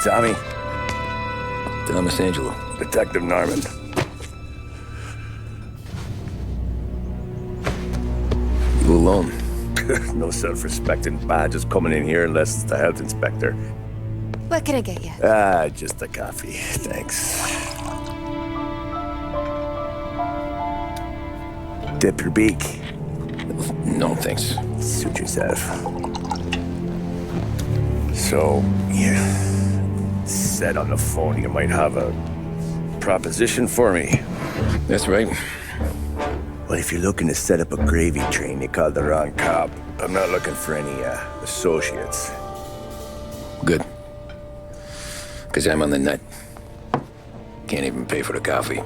Tommy. Thomas Angelo. Detective Norman. You alone? No self-respecting badges coming in here unless it's the health inspector. What can I get you? Just a coffee. Thanks. Dip your beak. No, thanks. Suit yourself. So, you said on the phone you might have a proposition for me. That's right. Well, if you're looking to set up a gravy train, you called the wrong cop. I'm not looking for any, associates. Good. Because I'm on the nut. Can't even pay for the coffee.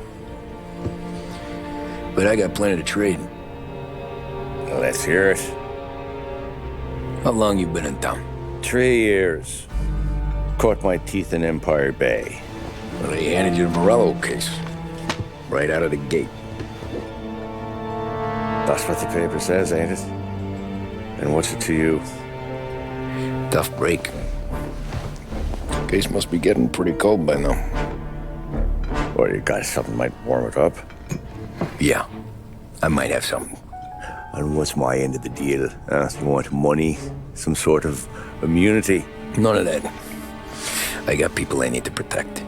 But I got plenty to trade. Well, let's hear it. How long you been in town? 3 years. Caught my teeth in Empire Bay. Well, they handed you the Morello case. Right out of the gate. That's what the paper says, ain't it? And what's it to you? Tough break. Case must be getting pretty cold by now. Or you got something might warm it up? Yeah, I might have something. And what's my end of the deal? You want money? Some sort of immunity? None of that. I got people I need to protect.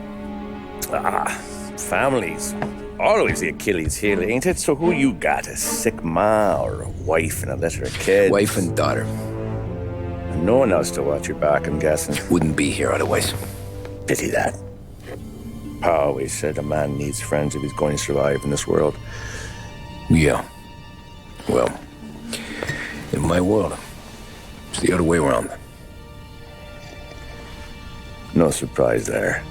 Families. Always the Achilles heel, ain't it? So who you got? A sick ma or a wife and a litter of kids? Wife and daughter. And no one else to watch your back, I'm guessing. Wouldn't be here otherwise. Pity that. Pa always said a man needs friends if he's going to survive in this world. Yeah. Well, in my world, it's the other way around. No surprise there.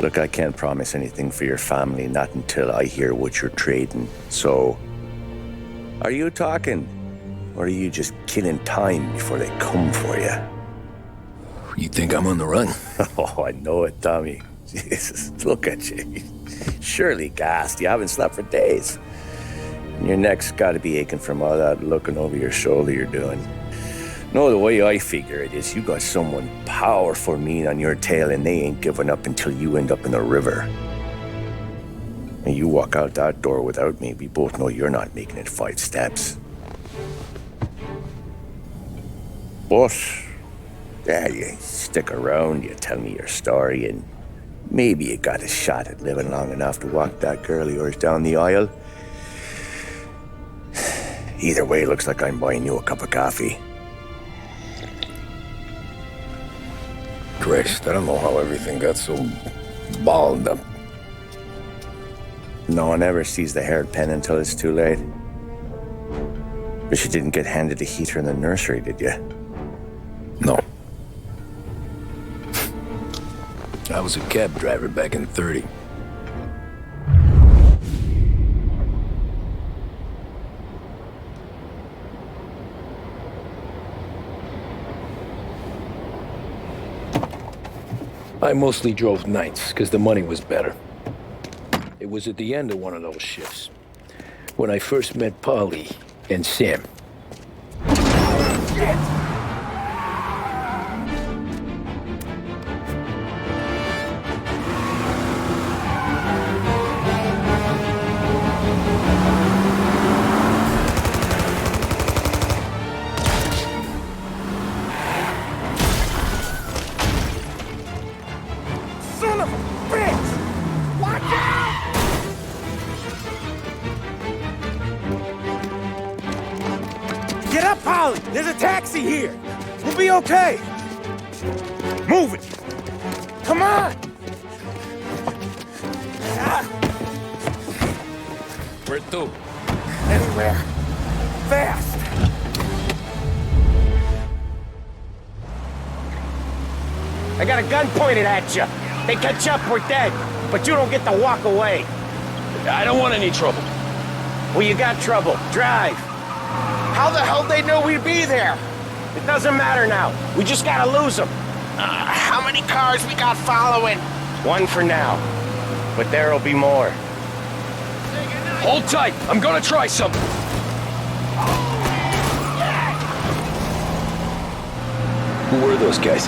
Look, I can't promise anything for your family, not until I hear what you're trading. So, are you talking? Or are you just killing time before they come for you? You think I'm on the run? Oh, I know it, Tommy. Jesus, look at you. Surely gassed. You haven't slept for days. And your neck's got to be aching from all that looking over your shoulder you're doing. No, the way I figure it is you got someone powerful mean on your tail and they ain't giving up until you end up in the river. And you walk out that door without me, we both know you're not making it 5 steps. But, yeah, you stick around, you tell me your story, and maybe you got a shot at living long enough to walk that girl of yours down the aisle. Either way, looks like I'm buying you a cup of coffee. Christ, I don't know how everything got so balled up. No one ever sees the hairpin until it's too late. But you didn't get handed a heater in the nursery, did you? No. I was a cab driver back in '30. I mostly drove nights, because the money was better. It was at the end of one of those shifts, when I first met Polly and Sam. Shit! Son of a bitch! Watch out! Get up, Polly! There's a taxi here! We'll be okay! Move it! Come on! Where to? Anywhere! Fast! I got a gun pointed at you. They catch up, we're dead. But you don't get to walk away. I don't want any trouble. Well, you got trouble. Drive. How the hell they know we'd be there? It doesn't matter now. We just gotta lose them. How many cars we got following? One for now. But there'll be more. Hold tight. I'm gonna try something. Who were those guys?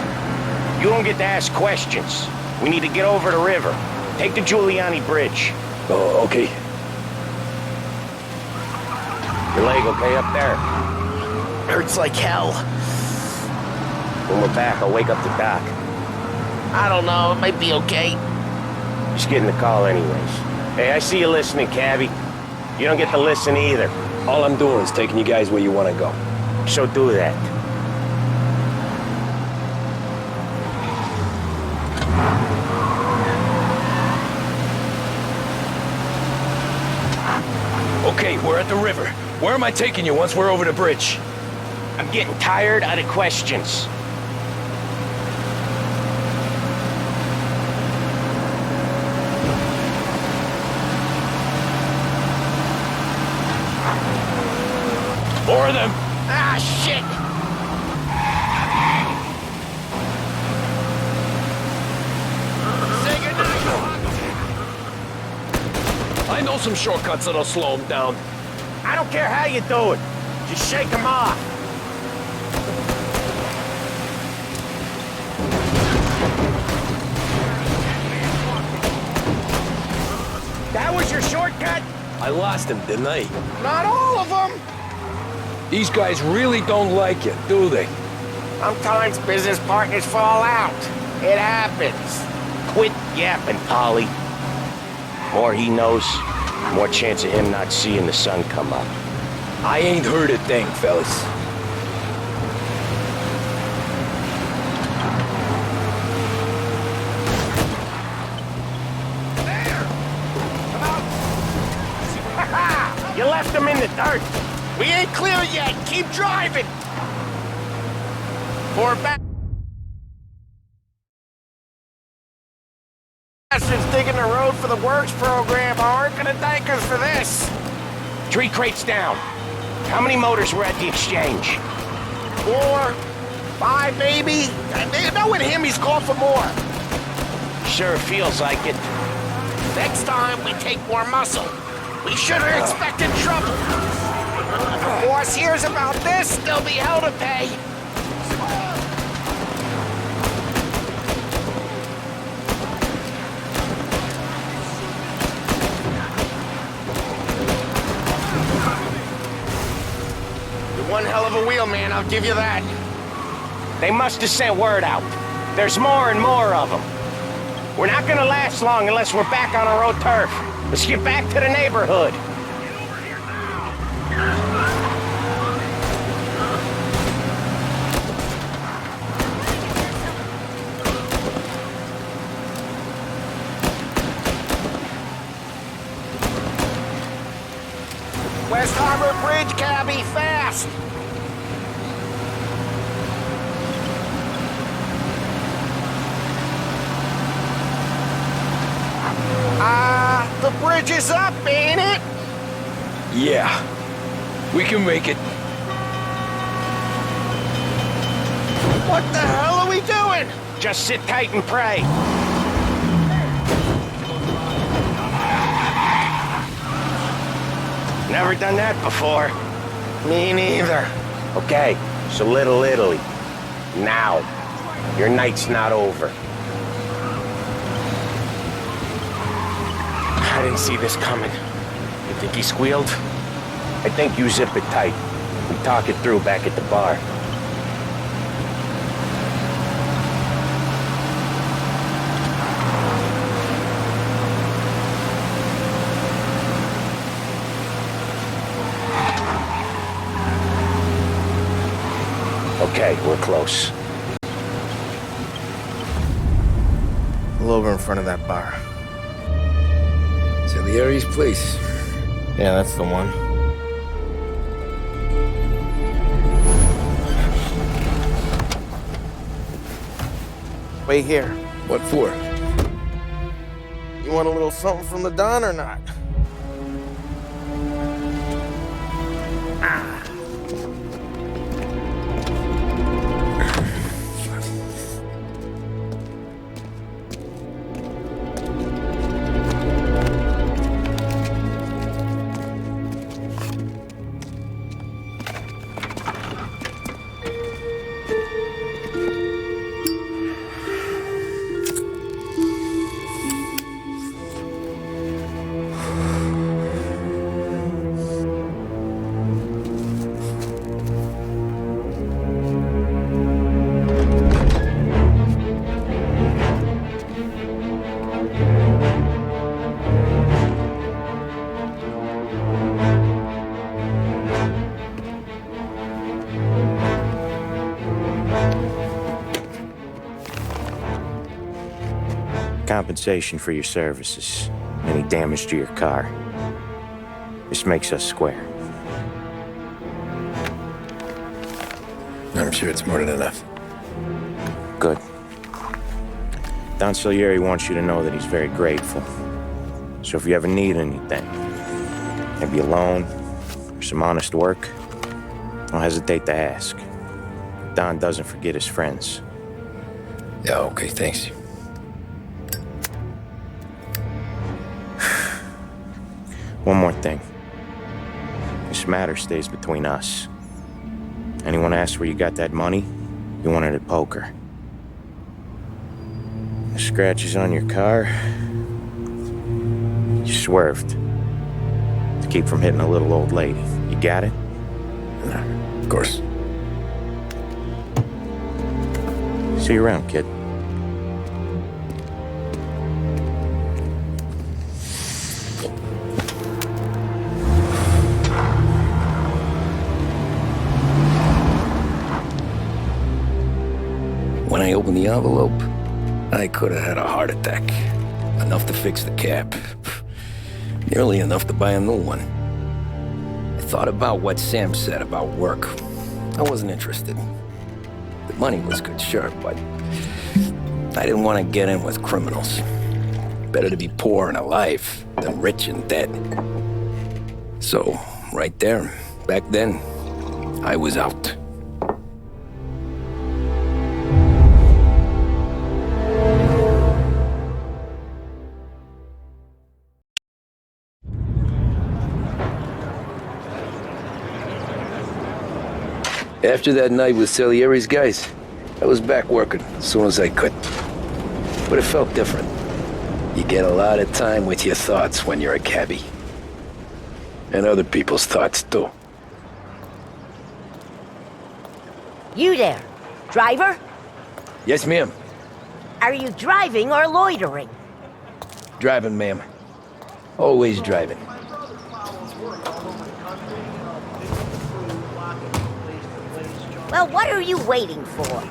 You don't get to ask questions. We need to get over the river. Take the Giuliani Bridge. Oh, okay. Your leg okay up there? Hurts like hell. When we're back, I'll wake up the doc. I don't know, it might be okay. Just getting the call anyways. Hey, I see you listening, Cabby. You don't get to listen either. All I'm doing is taking you guys where you want to go. So do that. Okay, we're at the river. Where am I taking you once we're over the bridge? I'm getting tired of the questions. More of them. Ah, shit! Say goodnight. I know some shortcuts that'll slow them down. I don't care how you do it. Just shake them off. That was your shortcut? I lost him, didn't I? Not all of them. These guys really don't like you, do they? Sometimes business partners fall out. It happens. Quit yapping, Polly. More he knows, more chance of him not seeing the sun come up. I ain't heard a thing, fellas. You left him in the dirt. We ain't clear yet. Keep driving. Or back. Bastards digging the road for the works program aren't gonna thank us for this. 3 crates down. How many motors were at the exchange? 4, 5 maybe. Knowing him, he's called for more. Sure feels like it. Next time, we take more muscle. We should have expected trouble. If boss hears about this, there'll be hell to pay. You're one hell of a wheelman, I'll give you that. They must have sent word out. There's more and more of them. We're not gonna last long unless we're back on our own turf. Let's get back to the neighborhood. West Harbor Bridge, cabby, fast! The bridge is up, ain't it? Yeah. We can make it. What the hell are we doing? Just sit tight and pray. Never done that before. Me neither. Okay, so Little Italy. Now. Your night's not over. I didn't see this coming. You think he squealed? I think you zip it tight. We talk it through back at the bar. Okay, we're close. A little over in front of that bar. Salieri's place. Yeah, that's the one. Wait here. What for? You want a little something from the Don or not? compensation for your services, any damage to your car. This makes us square. I'm sure it's more than enough. Good. Don Salieri wants you to know that he's very grateful. So if you ever need anything, maybe a loan or some honest work, don't hesitate to ask. Don doesn't forget his friends. Yeah, okay, thanks. One more thing. This matter stays between us. Anyone asks where you got that money, you won it at poker. The scratches on your car, you swerved to keep from hitting a little old lady. You got it? Of course. See you around, kid. When I opened the envelope, I could have had a heart attack. Enough to fix the cap. Nearly enough to buy a new one. I thought about what Sam said about work. I wasn't interested. The money was good, sure, but I didn't want to get in with criminals. Better to be poor and alive than rich and dead. So, right there, back then, I was out. After that night with Salieri's guys, I was back working as soon as I could. But it felt different. You get a lot of time with your thoughts when you're a cabbie. And other people's thoughts, too. You there, driver? Yes, ma'am. Are you driving or loitering? Driving, ma'am. Always driving. Well, what are you waiting for?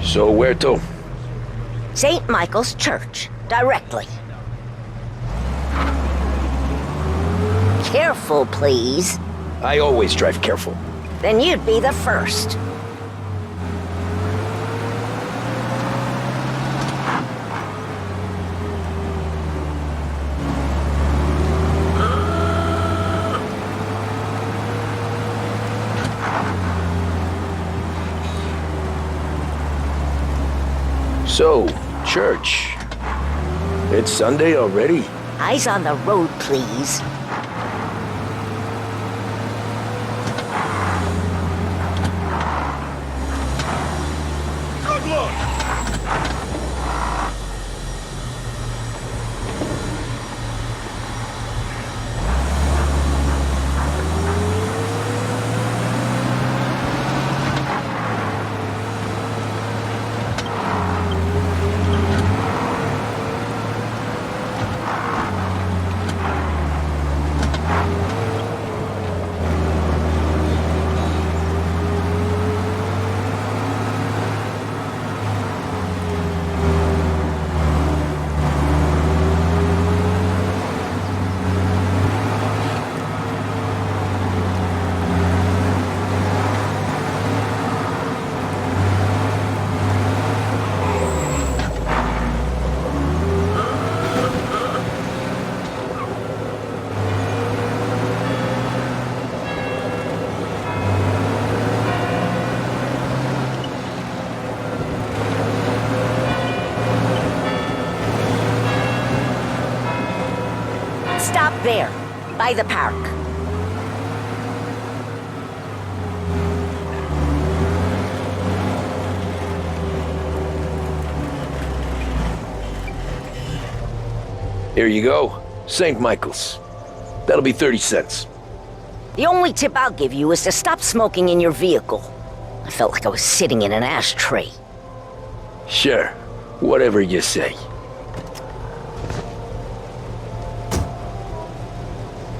So where to? St. Michael's Church, directly. Careful, please. I always drive careful. Then you'd be the first. So, church. It's Sunday already? Eyes on the road, please. Good luck! Stop there, by the park. Here you go. St. Michael's. That'll be 30 cents. The only tip I'll give you is to stop smoking in your vehicle. I felt like I was sitting in an ashtray. Sure. Whatever you say.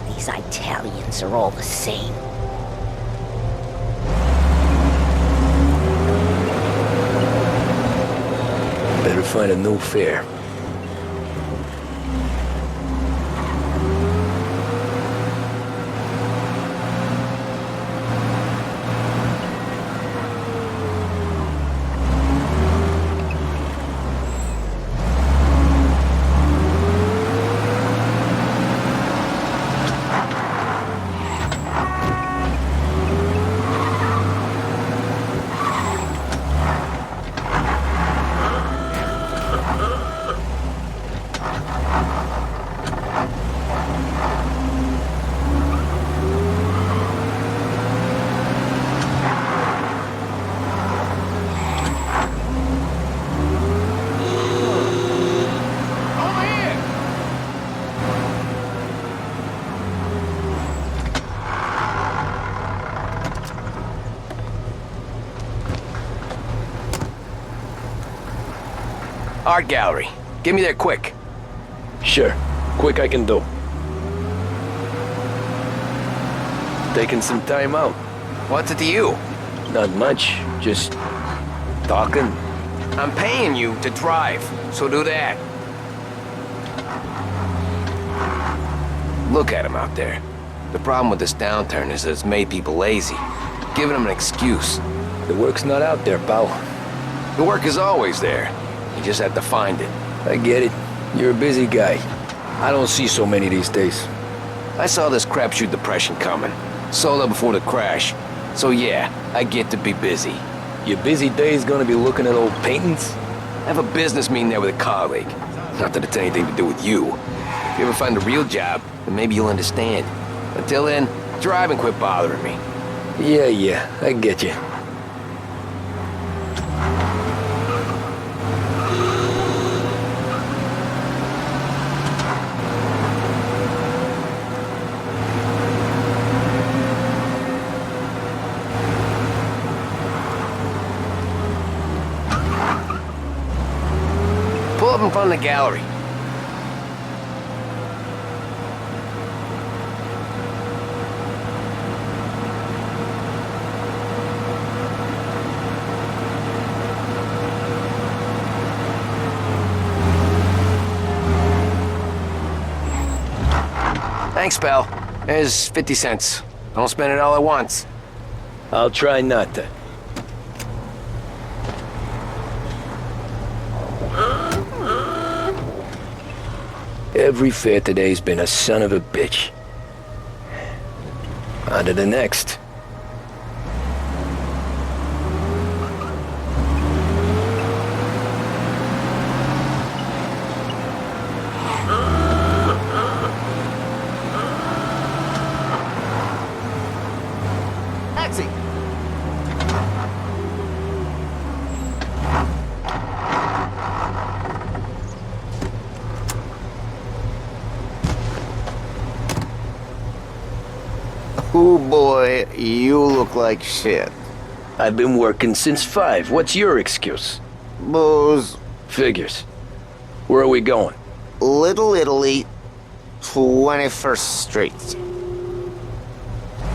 These Italians are all the same. Better find find a new fare. Art gallery. Get me there quick. Sure. Quick I can do. Taking some time out. What's it to you? Not much. Just talking. I'm paying you to drive, so do that. Look at him out there. The problem with this downturn is that it's made people lazy, giving them an excuse. The work's not out there, pal. The work is always there. You just have to find it. I get it. You're a busy guy. I don't see so many these days. I saw this crapshoot depression coming. Sold out before the crash. So yeah, I get to be busy. Your busy day's gonna be looking at old paintings? I have a business meeting there with a colleague. Not that it's anything to do with you. If you ever find a real job, then maybe you'll understand. Until then, drive and quit bothering me. Yeah, I get you. Pull up in front of the gallery. Thanks, pal. There's 50 cents. Don't spend it all at once. I'll try not to. Every fare today's been a son of a bitch. On to the next. Taxi! Oh boy, you look like shit. I've been working since 5. What's your excuse? Booze, Figures. Where are we going? Little Italy, 21st Street.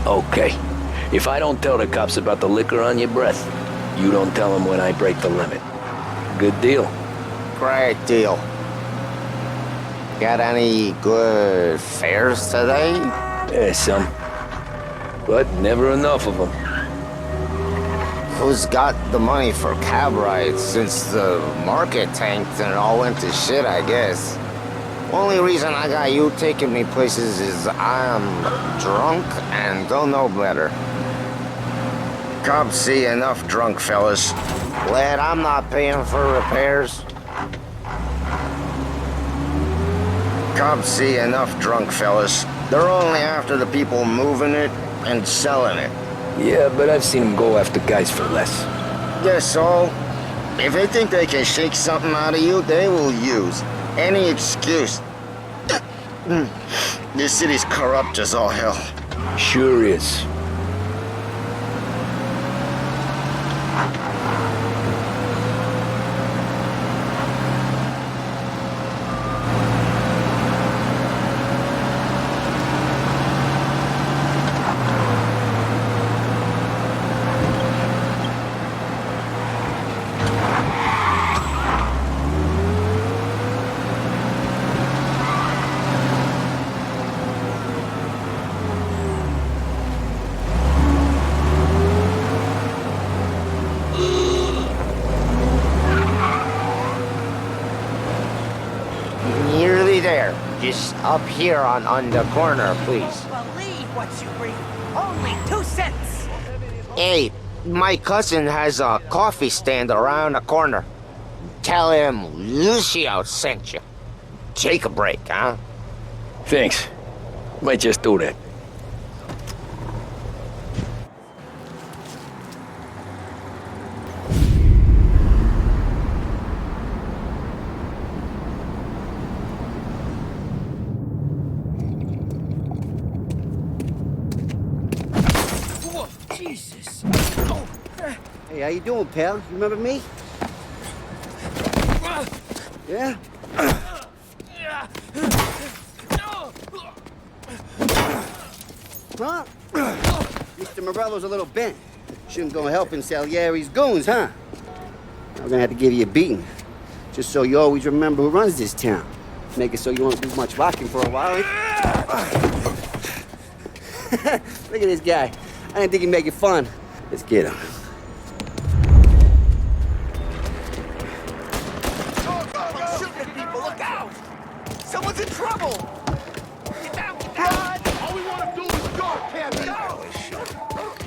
Okay. If I don't tell the cops about the liquor on your breath, you don't tell them when I break the limit. Good deal. Great deal. Got any good fares today? Yeah, some. But never enough of them. Who's got the money for cab rides since the market tanked and it all went to shit, I guess? Only reason I got you taking me places is I'm drunk and don't know better. Cops see enough drunk fellas. Lad, I'm not paying for repairs. Cops see enough drunk fellas. They're only after the people moving it and selling it. Yeah, but I've seen them go after guys for less. Yes, so if they think they can shake something out of you, they will use any excuse. This city's corrupt as all hell. Sure is. up here on the corner, please. Believe what you read. Only 2 cents. Hey, my cousin has a coffee stand around the corner. Tell him Lucio sent you. Take a break, huh? Thanks. Might just do that. Jesus. Hey, how you doing, pal? You remember me? Yeah? Huh? Mr. Morello's a little bent. Shouldn't go helping Salieri's goons, huh? I'm gonna have to give you a beating. Just so you always remember who runs this town. Make it so you won't do much rocking for a while. Look at this guy. I didn't think he'd make it fun. Let's get him. Shooting at people, look out! Someone's in trouble! Get down, get down! All we want to do is go, can't go!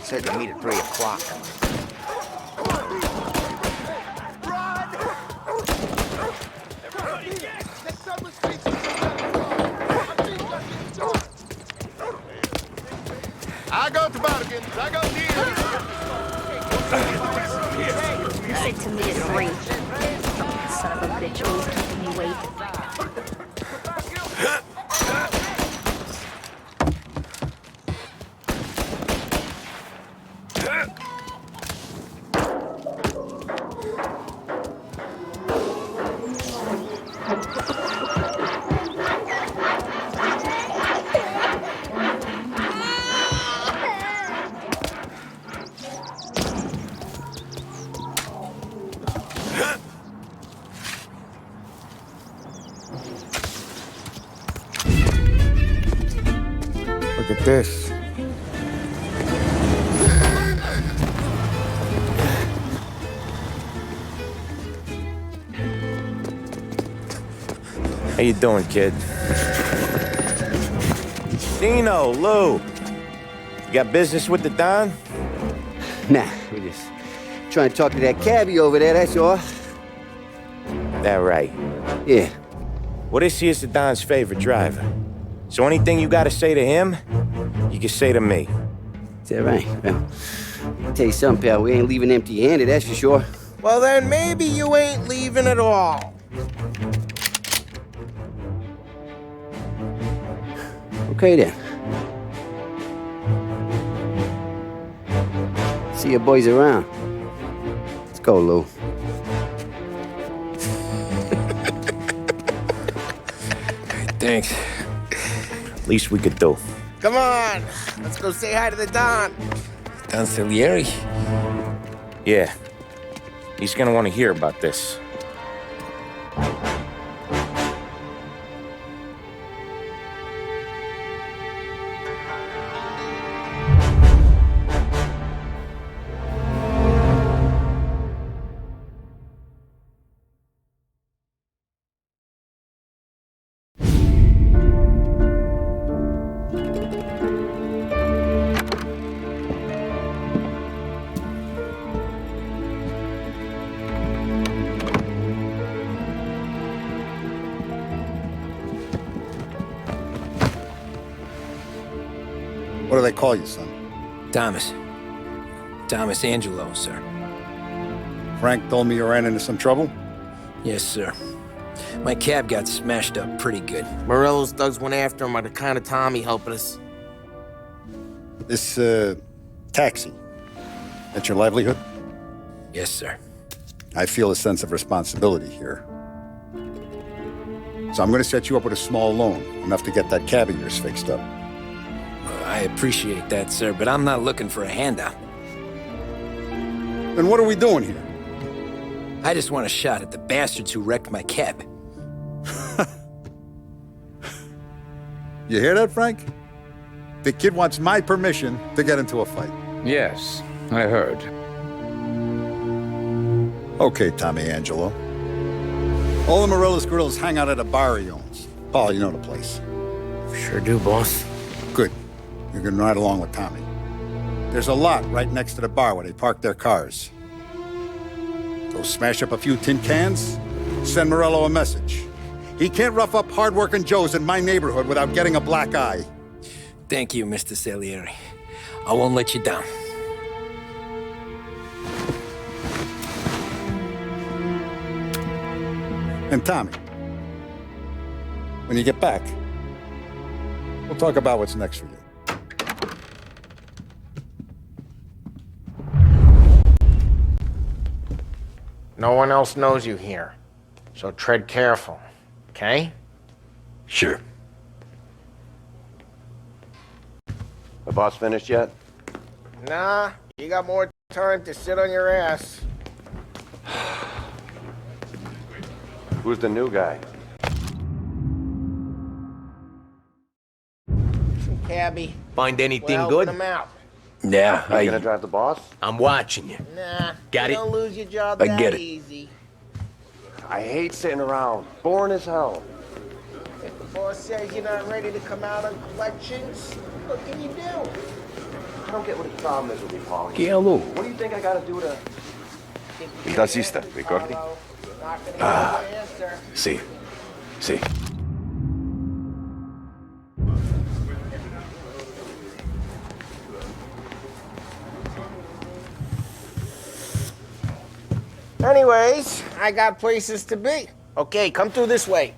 Said to meet at 3 o'clock. I got the bargains. I got deals. You said to me at 3. Son of a bitch, always keeping me waiting. Look at this. How you doing, kid? Dino, Lou. You got business with the Don? Nah, we just trying to talk to that cabbie over there, that's all. That right. Yeah. Well, this here's the Don's favorite driver. So anything you gotta say to him, you can say to me. Is that right? Well, I'll tell you something, pal. We ain't leaving empty-handed, that's for sure. Well, then maybe you ain't leaving at all. Okay, then. See your boys around. Let's go, Lou. Thanks. Least we could do. Come on, let's go say hi to the Don. Don Salieri? Yeah. He's gonna want to hear about this. What do they call you, son? Thomas. Thomas Angelo, sir. Frank told me you ran into some trouble? Yes, sir. My cab got smashed up pretty good. Morello's thugs went after him by the kind of Tommy helping us. This, taxi, that's your livelihood? Yes, sir. I feel a sense of responsibility here. So I'm gonna set you up with a small loan, enough to get that cab of yours fixed up. I appreciate that, sir, but I'm not looking for a handout. Then what are we doing here? I just want a shot at the bastards who wrecked my cab. You hear that, Frank? The kid wants my permission to get into a fight. Yes, I heard. Okay, Tommy Angelo. All the Morello's girls hang out at a bar he owns. Paul, you know the place. Sure do, boss. Good. You're gonna ride along with Tommy. There's a lot right next to the bar where they park their cars. Go smash up a few tin cans, send Morello a message. He can't rough up hard-working Joes in my neighborhood without getting a black eye. Thank you, Mr. Salieri. I won't let you down. And Tommy, when you get back, we'll talk about what's next for you. No one else knows you here, so tread careful, okay? Sure. The boss finished yet? Nah, you got more time to sit on your ass. Who's the new guy? Some cabbie. Find anything Well, good? helping him out. Yeah, Are you gonna drive the boss? I'm watching you. Nah, Got you it? don't lose your job I that get it. easy. I hate sitting around. Boring as hell. If the boss says you're not ready to come out on collections, what can you do? I don't get what the problem is with you, Paulie. Hello. What do you think I gotta do to... Il tassista, ricordi? Ah, Sì. Sì. Anyways, I got places to be. Okay, come through this way.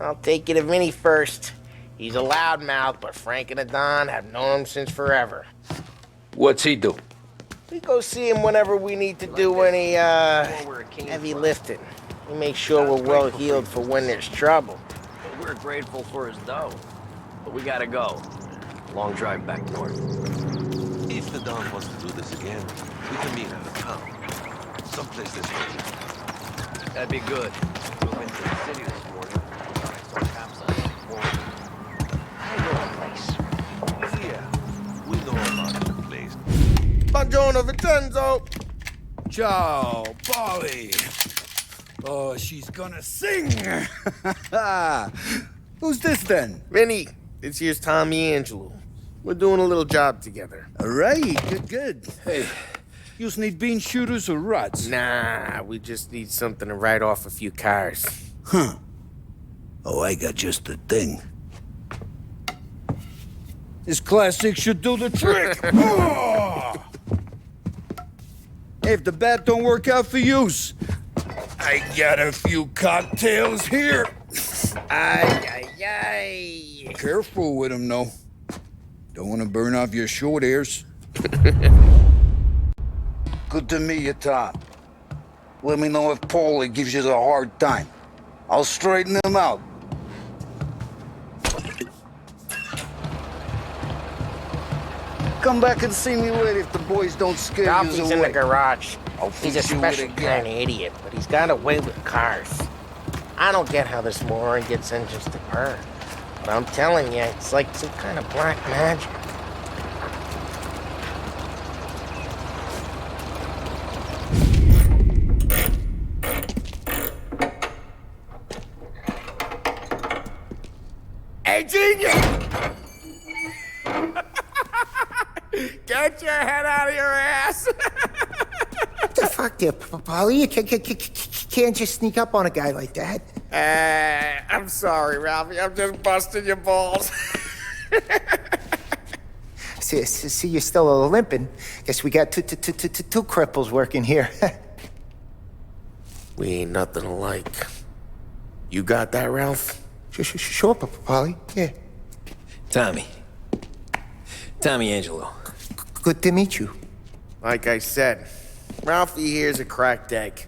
I'll take you to Vinny first. He's a loudmouth, but Frank and the Don have known him since forever. What's he do? We go see him whenever we need to do any, heavy lifting. We make sure we're well heeled for when there's trouble. We're grateful for his dough, but we gotta go. Long drive back north. If the Don wants to do this again, we can meet out of town. Someplace this way. That'd be good. We'll went to the city this morning. Some campsite. I know a place. Yeah, we know about the place. Buongiorno, Vincenzo! Ciao, Polly. Oh, she's gonna sing. Who's this then? Vinny, this here's Tommy Angelo. We're doing a little job together. All right, good. Hey, you need bean shooters or rods? Nah, we just need something to write off a few cars. Huh. Oh, I got just the thing. This classic should do the trick. Oh! Hey, if the bat don't work out for use, I got a few cocktails here. Ay, ay, ay. Careful with them, though. Don't want to burn off your short hairs. Good to meet you, Tom. Let me know if Paulie gives you a hard time. I'll straighten him out. Come back and see me later if the boys don't scare you away. Ralphie's in the garage. He's a fix you with special a kind of idiot, but he's got a way with cars. I don't get how this moron gets engines to burn. But I'm telling you, it's like some kind of black magic. Hey, genius! Get your head out of your ass! What the fuck there, Polly? You can't just sneak up on a guy like that. I'm sorry, Ralphie. I'm just busting your balls. See, you're still limping. Guess we got two cripples working here. We ain't nothing alike. You got that, Ralph? Sure, Polly. Yeah. Tommy Angelo. Good to meet you. Like I said, Ralphie here's a cracked egg.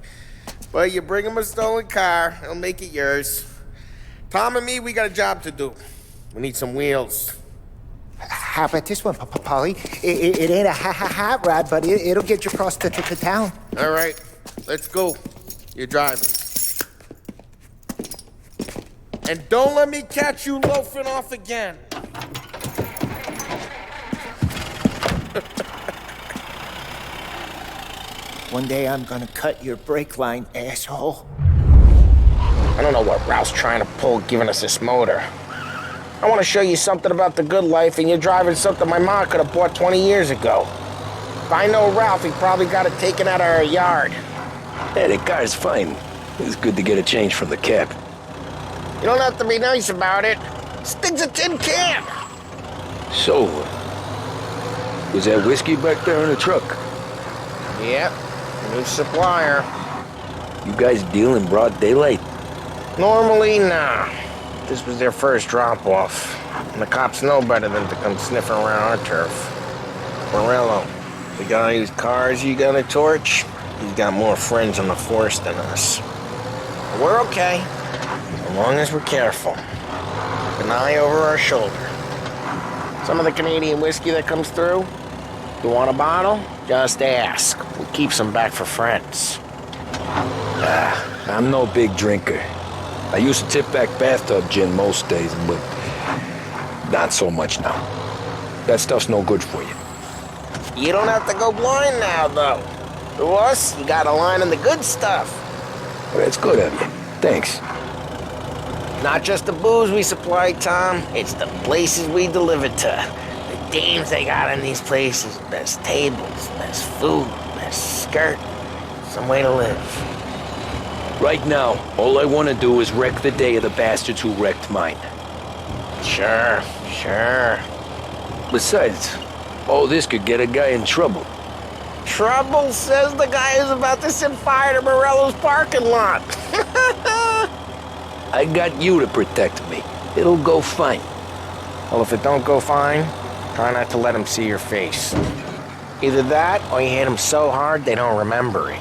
But you bring him a stolen car, he'll make it yours. Tom and me, we got a job to do. We need some wheels. How about this one, Polly? It ain't a hot rod, but it'll get you across to town. All right, let's go. You're driving. And don't let me catch you loafing off again. One day I'm gonna cut your brake line, asshole. I don't know what Ralph's trying to pull giving us this motor. I want to show you something about the good life, and you're driving something my mom could have bought 20 years ago. If I know Ralph, he probably got it taken out of our yard. Hey, the car's fine. It's good to get a change from the cab. You don't have to be nice about it. This thing's a tin can. So, was that whiskey back there in the truck? Yep, new supplier. You guys deal in broad daylight? Normally, nah. This was their first drop-off. And the cops know better than to come sniffing around our turf. Morello, the guy whose cars you got a torch, he's got more friends on the force than us. But we're okay, as long as we're careful. Keep an eye over our shoulder. Some of the Canadian whiskey that comes through, you want a bottle? Just ask. We keep some back for friends. I'm no big drinker. I used to tip back bathtub gin most days, but not so much now. That stuff's no good for you. You don't have to go blind now, though. To us, you got a line in the good stuff. Well, that's good of you. Thanks. Not just the booze we supply, Tom. It's the places we deliver to. The dames they got in these places. Best tables, best food, best skirt. Some way to live. Right now, all I want to do is wreck the day of the bastards who wrecked mine. Sure. Besides, all this could get a guy in trouble. Trouble, says the guy who's about to set fire to Morello's parking lot. I got you to protect me. It'll go fine. Well, if it don't go fine, try not to let them see your face. Either that, or you hit them so hard they don't remember it.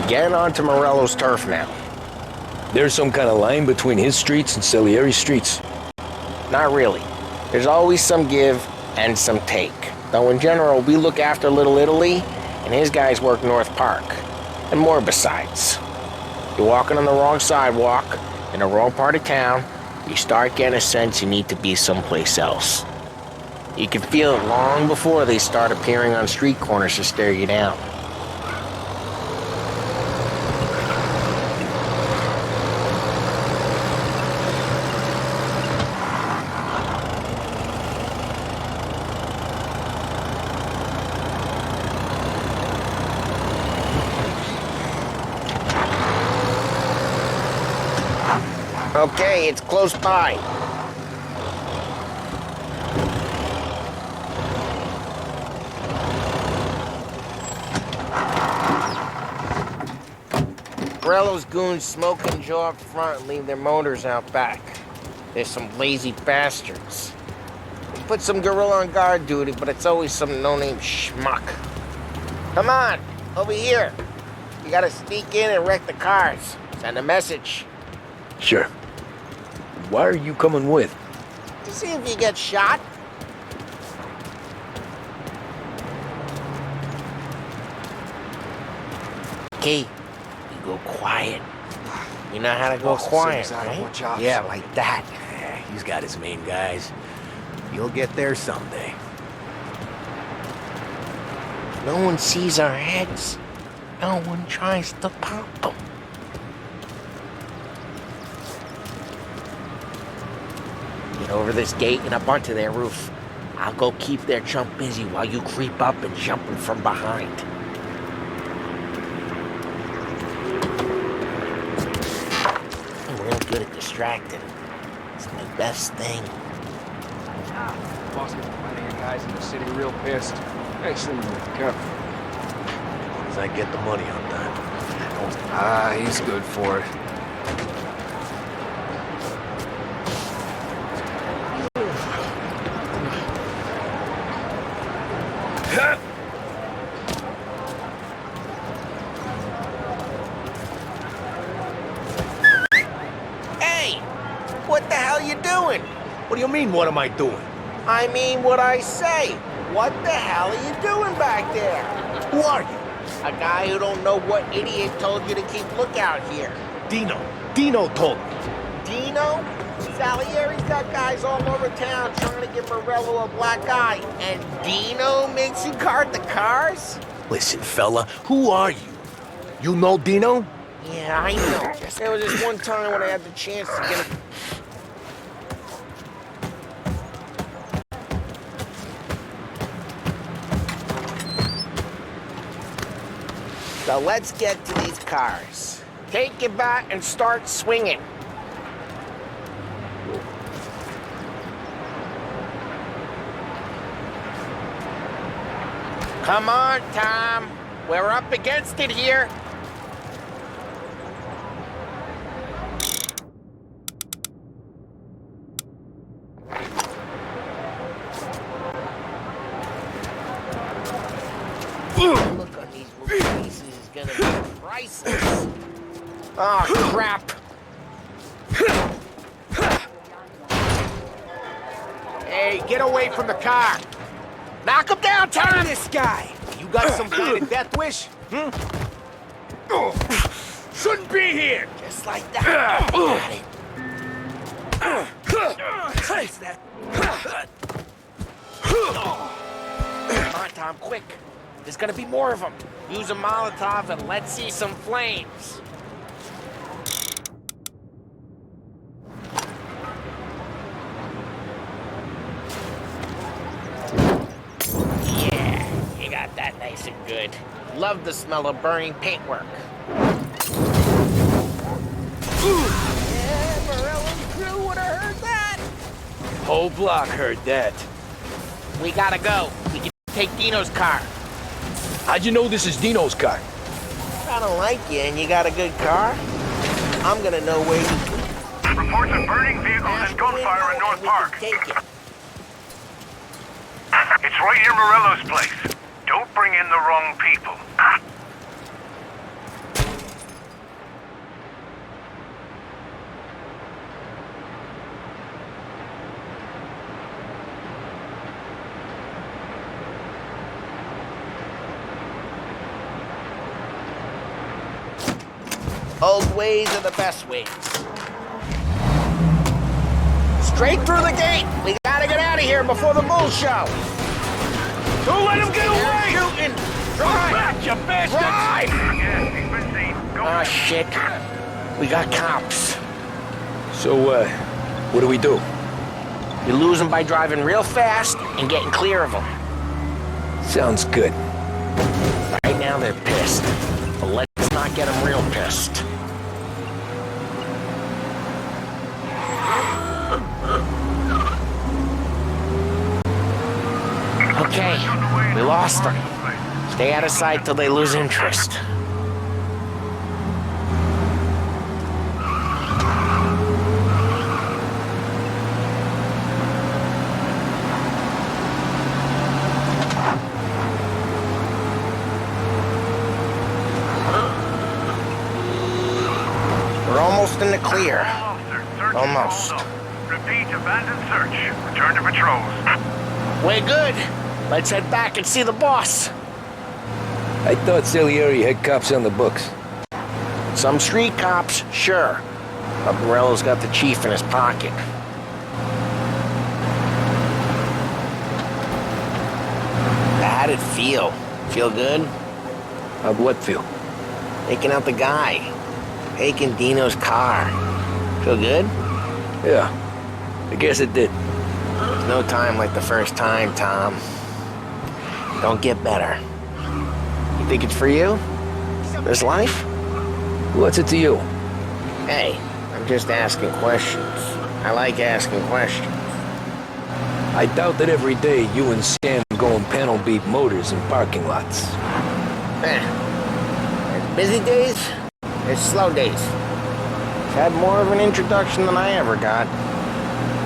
Getting onto Morello's turf now. There's some kind of line between his streets and Salieri's streets? Not really. There's always some give and some take. Though in general, we look after Little Italy, and his guys work North Park. And more besides. You're walking on the wrong sidewalk, in the wrong part of town, you start getting a sense you need to be someplace else. You can feel it long before they start appearing on street corners to stare you down. Okay, it's close by. Morello's goons smoke and jaw up front and leave their motors out back. They're some lazy bastards. We put some gorilla on guard duty, but it's always some no-name schmuck. Come on, over here. You gotta sneak in and wreck the cars. Send a message. Sure. Why are you coming with? To see if you get shot. Okay, you go quiet. You know how to go quiet, right? Yeah, like that. He's got his main guys. You'll get there someday. No one sees our heads. No one tries to pop them. Get over this gate and up onto their roof. I'll go keep their chump busy while you creep up and jump him from behind. I'm real good at distracting. It's my best thing. boss gets one of your guys in the city real pissed. Hey, Cinnamon, careful. As long as I get the money on time. Ah, he's good for it. Hey! What the hell you doing? What do you mean, what am I doing? I mean what I say. What the hell are you doing back there? Who are you? A guy who don't know what idiot told you to keep lookout here. Dino. Dino told me. Dino? Salieri's got guys all over town trying to give Morello a black eye. And Dino makes you guard the cars? Listen, fella, who are you? You know Dino? Yeah, I know. There was this one time when I had the chance to get him. So let's get to these cars. Take your bat and start swinging. Come on, Tom. We're up against it here. Look on these releases is gonna be priceless. Oh, crap. Hey, get away from the car. Knock him down, Tom! This guy! You got some kind of death wish? Hmm? Shouldn't be here! Just like that. Got it. Trace that. Come on, Tom, quick. There's gonna be more of them. Use a Molotov and let's see some flames. Yeah, you got that nice and good. Love the smell of burning paintwork. Yeah, Morello's crew would have heard that. Whole block heard that. We gotta go. We can take Dino's car. How'd you know this is Dino's car? I don't like you and you got a good car. I'm gonna know where you... Reports of burning vehicles and gunfire in North Park. Take it. It's right near Morello's place. Don't bring in the wrong people. Old ways are the best ways. Straight through the gate. We gotta get out of here before the bull show. Don't let him get away! Shooting. Drive! Back, you bastard! Drive! Yes, he's been seen. Go. Oh, shit. We got cops. So, what do we do? You lose them by driving real fast and getting clear of them. Sounds good. Right now they're pissed. But let's not get them real pissed. Okay, we lost them. Stay out of sight till they lose interest. We're almost in the clear. Almost. Repeat, abandoned search. Return to patrols. We're good. Let's head back and see the boss. I thought Salieri had cops on the books. Some street cops, sure. But Morello's got the chief in his pocket. How'd it feel? Feel good? How'd what feel? Taking out the guy. Taking Dino's car. Feel good? Yeah, I guess it did. There's no time like the first time, Tom. Don't get better. You think it's for you? This life? What's it to you? Hey, I'm just asking questions. I like asking questions. I doubt that every day you and Sam go and panel beat motors in parking lots. There's busy days, there's slow days. It's had more of an introduction than I ever got.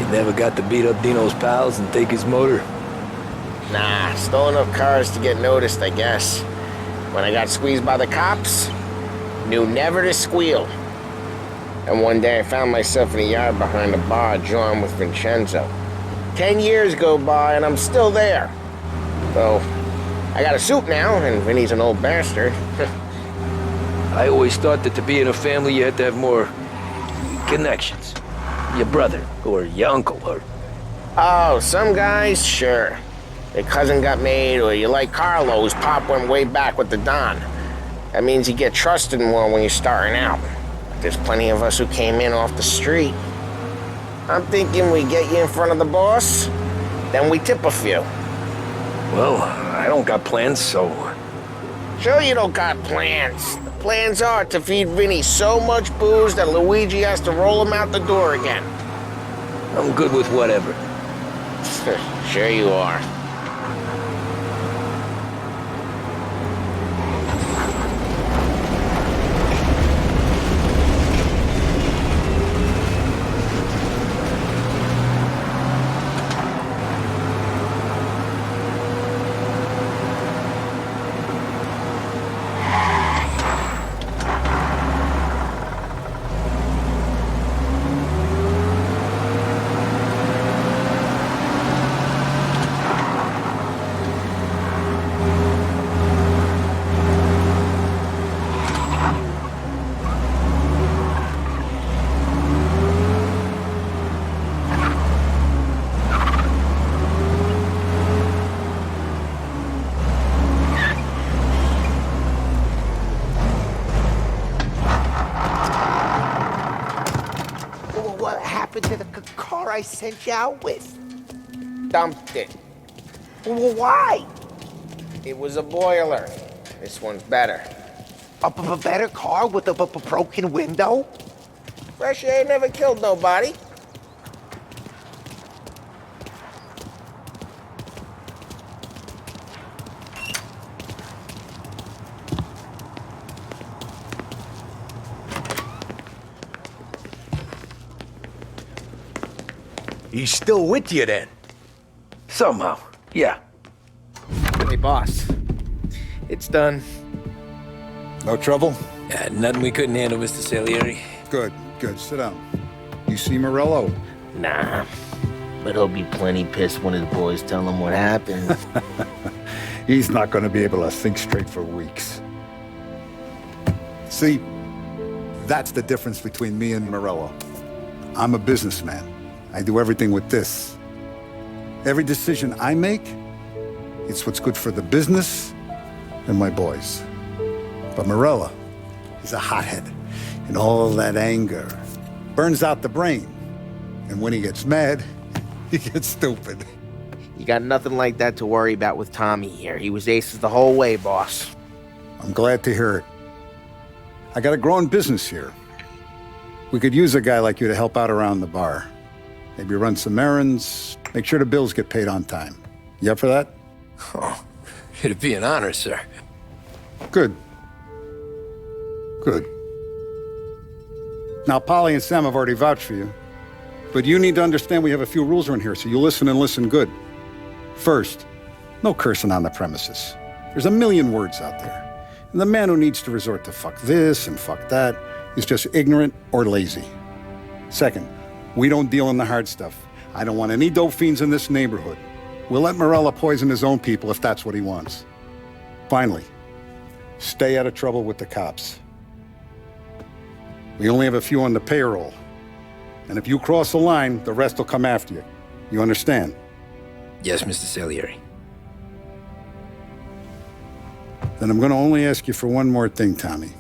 You never got to beat up Dino's pals and take his motor? Nah, stole enough cars to get noticed, I guess. When I got squeezed by the cops, knew never to squeal. And one day I found myself in a yard behind a bar drawing with Vincenzo. 10 years go by and I'm still there. So, I got a suit now, and Vinny's an old bastard. I always thought that to be in a family you had to have more connections. Your brother, or your uncle, or... Oh, some guys, sure. Their cousin got made, or you like Carlo's, Pop went way back with the Don. That means you get trusted more when you're starting out. But there's plenty of us who came in off the street. I'm thinking we get you in front of the boss, then we tip a few. Well, I don't got plans, so... Sure you don't got plans. The plans are to feed Vinny so much booze that Luigi has to roll him out the door again. I'm good with whatever. Sure you are. What happened to the car I sent you out with? Dumped it. Well, why? It was a boiler. This one's better. A better car with a broken window? Fresh air never killed nobody. He's still with you then? Somehow, yeah. Hey, boss. It's done. No trouble? Yeah, nothing we couldn't handle, Mr. Salieri. Good, good. Sit down. You see Morello? Nah, but he'll be plenty pissed when his boys tell him what happened. He's not going to be able to think straight for weeks. See, that's the difference between me and Morello. I'm a businessman. I do everything with this. Every decision I make, it's what's good for the business and my boys. But Morello is a hothead, and all that anger burns out the brain. And when he gets mad, he gets stupid. You got nothing like that to worry about with Tommy here. He was aces the whole way, boss. I'm glad to hear it. I got a growing business here. We could use a guy like you to help out around the bar. Maybe run some errands, make sure the bills get paid on time. You up for that? Oh, it'd be an honor, sir. Good. Good. Now, Polly and Sam have already vouched for you. But you need to understand we have a few rules around here, so you listen and listen good. First, no cursing on the premises. There's a million words out there. And the man who needs to resort to fuck this and fuck that is just ignorant or lazy. Second, we don't deal in the hard stuff. I don't want any dope fiends in this neighborhood. We'll let Morello poison his own people if that's what he wants. Finally, stay out of trouble with the cops. We only have a few on the payroll. And if you cross the line, the rest will come after you. You understand? Yes, Mr. Salieri. Then I'm going to only ask you for one more thing, Tommy.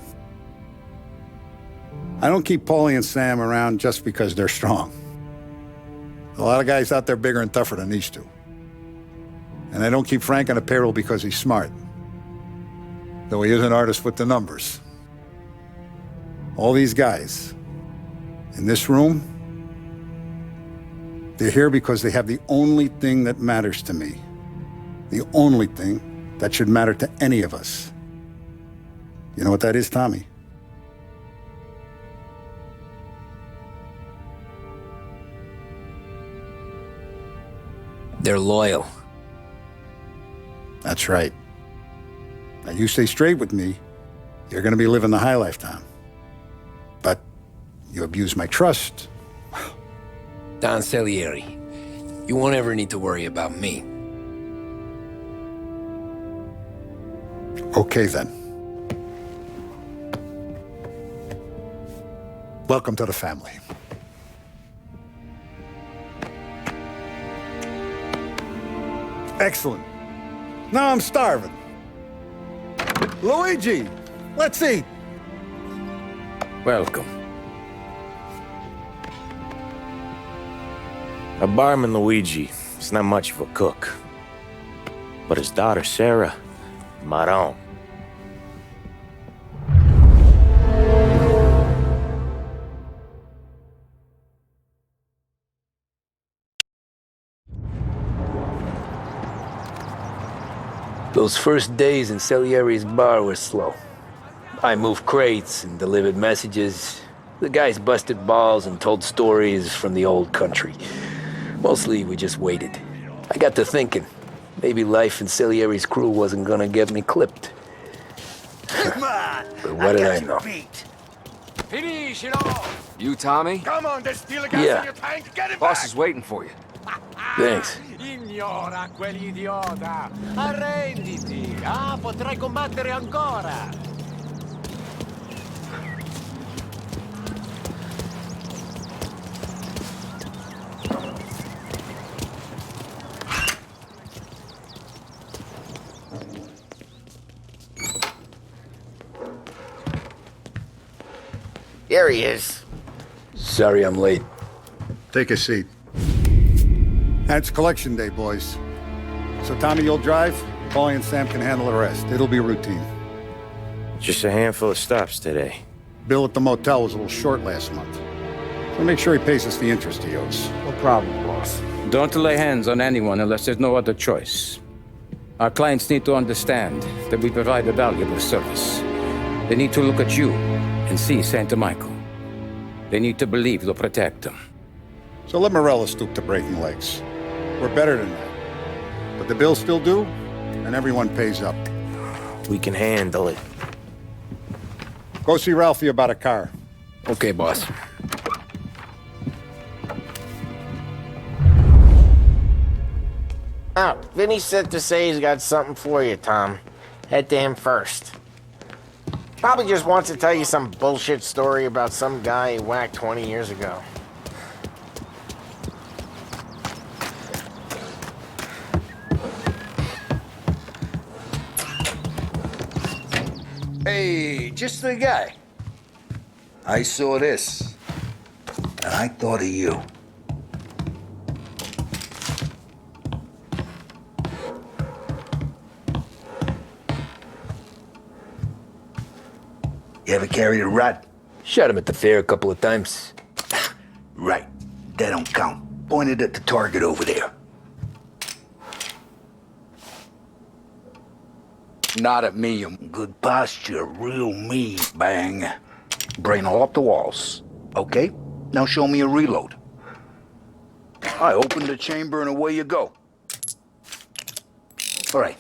I don't keep Paulie and Sam around just because they're strong. A lot of guys out there bigger and tougher than these two. And I don't keep Frank on the payroll because he's smart. Though he is an artist with the numbers. All these guys in this room, They're here because they have the only thing that matters to me. The only thing that should matter to any of us. You know what that is, Tommy? They're loyal. That's right. Now, you stay straight with me, you're gonna be living the high life, Tom. But you abuse my trust. Don Salieri, you won't ever need to worry about me. Okay, then. Welcome to the family. Excellent. Now I'm starving. Luigi, let's eat. Welcome. A barman, Luigi, is not much of a cook. But his daughter, Sarah, Maron. Those first days in Salieri's bar were slow. I moved crates and delivered messages. The guys busted balls and told stories from the old country. Mostly, we just waited. I got to thinking, maybe life in Salieri's crew wasn't gonna get me clipped. Come on! But what did I know? Finish it all! You, Tommy? Come on, there's still a gas Yeah. in your tank. Get it Boss back! is waiting for you. Thanks. Ignora quell'idiota! Arrenditi! Ah, potrai combattere ancora! There he is. Sorry I'm late. Take a seat. It's collection day, boys. So Tommy, you'll drive. Paulie and Sam can handle the rest. It'll be routine. Just a handful of stops today. Bill at the motel was a little short last month. So make sure he pays us the interest he owes. No problem, boss. Don't lay hands on anyone unless there's no other choice. Our clients need to understand that we provide a valuable service. They need to look at you and see Santa Michael. They need to believe you'll protect them. So let Morella stoop to breaking legs. We're better than that. But the bills still due, and everyone pays up. We can handle it. Go see Ralphie about a car. Okay, boss. Oh, Vinny said to say he's got something for you, Tom. Head to him first. Probably just wants to tell you some bullshit story about some guy he whacked 20 years ago. Hey, just the guy. I saw this, and I thought of you. You ever carried a rod? Shot him at the fair a couple of times. Right. That don't count. Pointed at the target over there. Not at me, you good posture, real me, bang. Brain all up the walls. Okay, now show me a reload. I open the chamber and away you go. All right,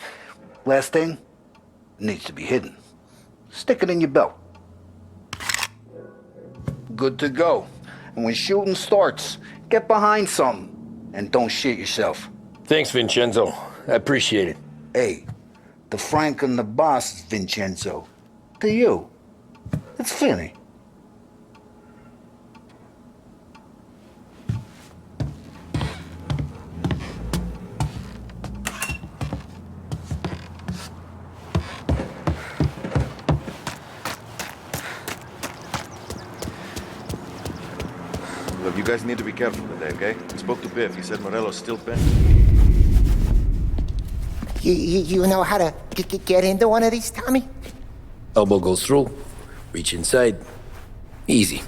last thing, needs to be hidden. Stick it in your belt. Good to go. And when shooting starts, get behind something and don't shit yourself. Thanks, Vincenzo. I appreciate it. Hey, the Frank and the boss is Vincenzo. To you, it's Finny. Look, you guys need to be careful today, okay? I spoke to Biff. He said Morello's still bent. You know how to get into one of these, Tommy? Elbow goes through. Reach inside. Easy.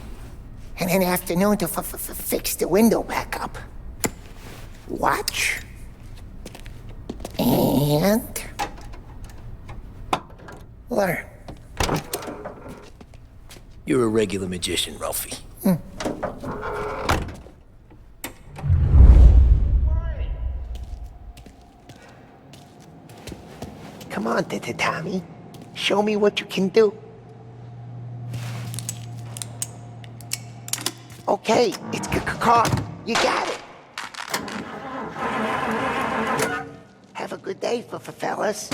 And an afternoon to fix the window back up. Watch. And... learn. You're a regular magician, Ralphie. Come on, Tommy. Show me what you can do. Okay, it's caught. You got it. Have a good day, fellas.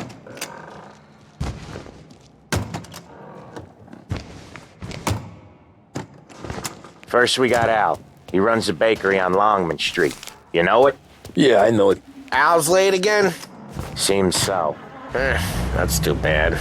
First, we got Al. He runs a bakery on Longman Street. You know it? Yeah, I know it. Al's late again? Seems so. That's too bad.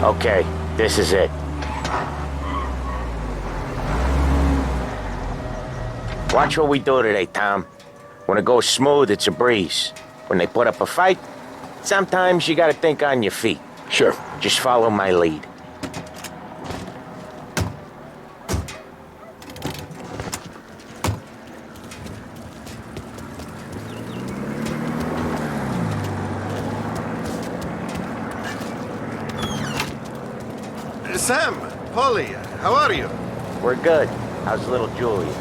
Okay, this is it. Watch what we do today, Tom. When it goes smooth, it's a breeze. When they put up a fight, sometimes you gotta think on your feet. Sure. Just follow my lead. Sam, Polly, how are you? We're good. How's little Julia?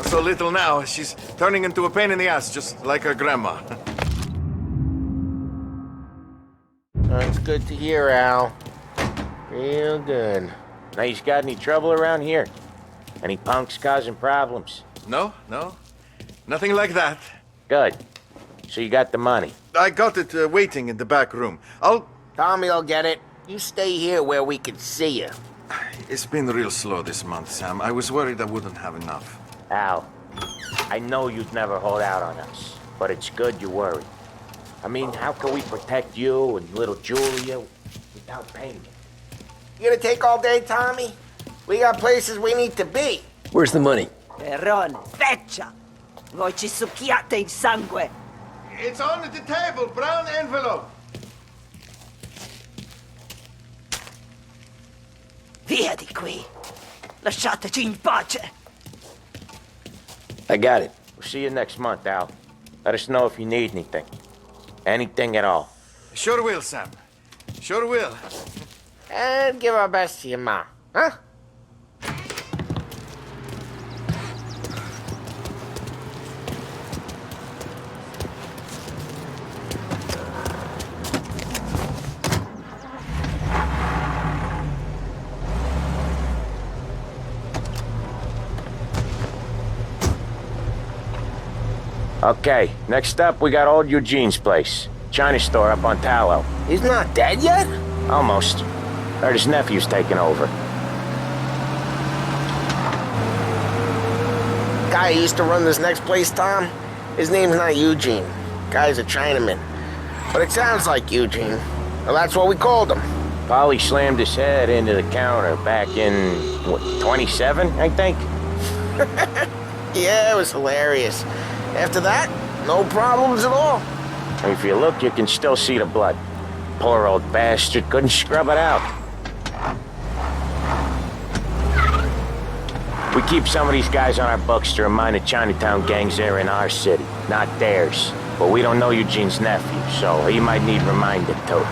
So little now, she's turning into a pain in the ass, just like her grandma. That's good to hear, Al. Real good. Now, you got any trouble around here? Any punks causing problems? No. Nothing like that. Good. So you got the money? I got it waiting in the back room. Tommy'll get it. You stay here where we can see you. It's been real slow this month, Sam. I was worried I wouldn't have enough. Al, I know you'd never hold out on us, but it's good you worry. I mean, how can we protect you and little Julia without payment? You gonna take all day, Tommy? We got places we need to be. Where's the money? Perron, feccia! Voi ci succhiate il sangue! It's on the table, brown envelope. Via di qui! Lasciateci in pace! I got it. We'll see you next month, Al. Let us know if you need anything. Anything at all. Sure will, Sam. Sure will. And give our best to your mom, huh? Okay, next up, we got old Eugene's place. China store up on Tallow. He's not dead yet? Almost. Heard his nephew's taking over. Guy who used to run this next place, Tom, his name's not Eugene. Guy's a Chinaman. But it sounds like Eugene. Well, that's what we called him. Polly slammed his head into the counter back in, what, 27, I think? Yeah, it was hilarious. After that, no problems at all. If you look, you can still see the blood. Poor old bastard couldn't scrub it out. We keep some of these guys on our books to remind the Chinatown gangs they're in our city, not theirs. But we don't know Eugene's nephew, so he might need reminded too.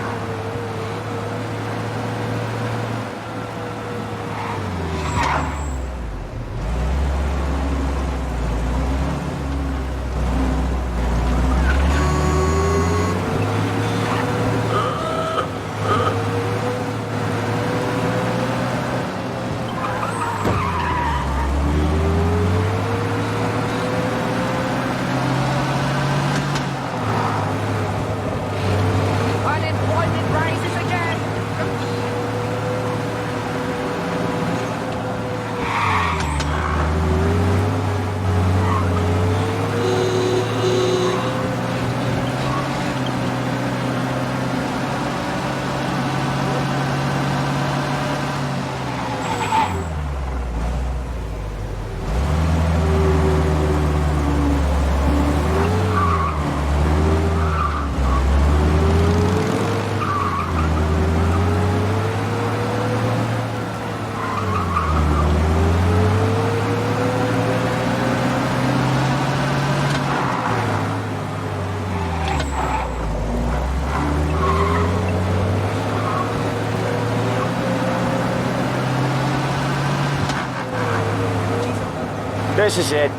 This is it.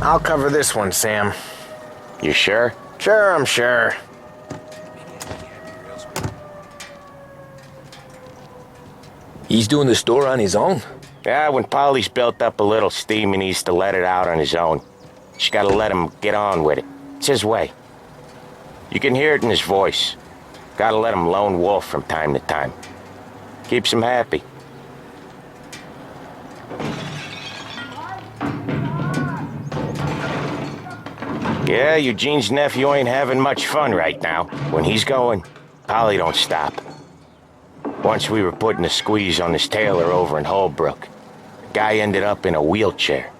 I'll cover this one, Sam. You sure? Sure, I'm sure. He's doing the store on his own? Yeah, when Polly's built up a little steam, he needs to let it out on his own. Just gotta let him get on with it. It's his way. You can hear it in his voice. Gotta let him lone wolf from time to time. Keeps him happy. Yeah, Eugene's nephew ain't having much fun right now. When he's going, Polly don't stop. Once we were putting a squeeze on this tailor over in Holbrook. The guy ended up in a wheelchair.